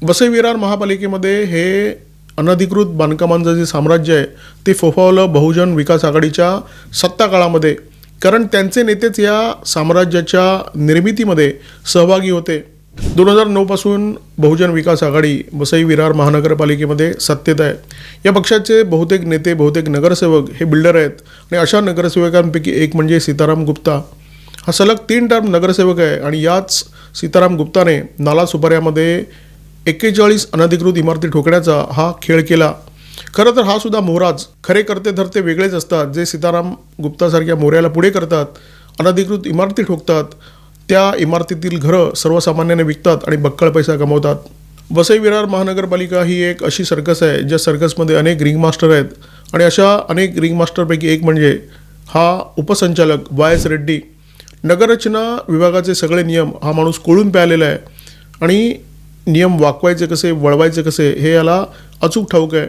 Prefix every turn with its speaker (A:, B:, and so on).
A: वसई विरार महापालिकेमध्ये हे अनधिकृत बांधकामांचं जे साम्राज्य आहे ते फोफावलं बहुजन विकास आघाडीच्या सत्ता काळामध्ये, कारण त्यांचे नेतेच या साम्राज्याच्या निर्मितीमध्ये सहभागी होते. 2009 पासून बहुजन विकास आघाडी वसई विरार महानगरपालिकेमध्ये सत्तेत आहे. या पक्षाचे बहुतेक नेते, बहुतेक नगरसेवक हे बिल्डर आहेत आणि अशा नगरसेवकांपैकी एक म्हणजे सीताराम गुप्ता. हा सलग 3 टर्म नगरसेवक आहे आणि याच सीताराम गुप्ताने नाला सुपाऱ्यामध्ये 41 अनधिकृत इमारती ठोकण्याचा हा खेळ केला. खरं तर हा सुद्धा मोहराज. खरे करते धरते वेगळेच असतात. जे सीताराम गुप्तासारख्या मोऱ्याला पुढे करतात, अनधिकृत इमारती ठोकतात, त्या इमारतीतील घरं सर्वसामान्याने विकतात आणि बक्कळ पैसा कमवतात. वसई विरार महानगरपालिका ही एक अशी सर्कस आहे ज्या सर्कसमध्ये अनेक रिंग मास्टर आहेत आणि अशा अनेक रिंग मास्टरपैकी एक म्हणजे हा उपसंचालक YS रेड्डी. नगररचना विभागाचे सगळे नियम हा माणूस कोळून प्यालेला आहे आणि नियम वाकवायचे कसे, वळवायचे कसे हे याला अचूक ठाऊक आहे.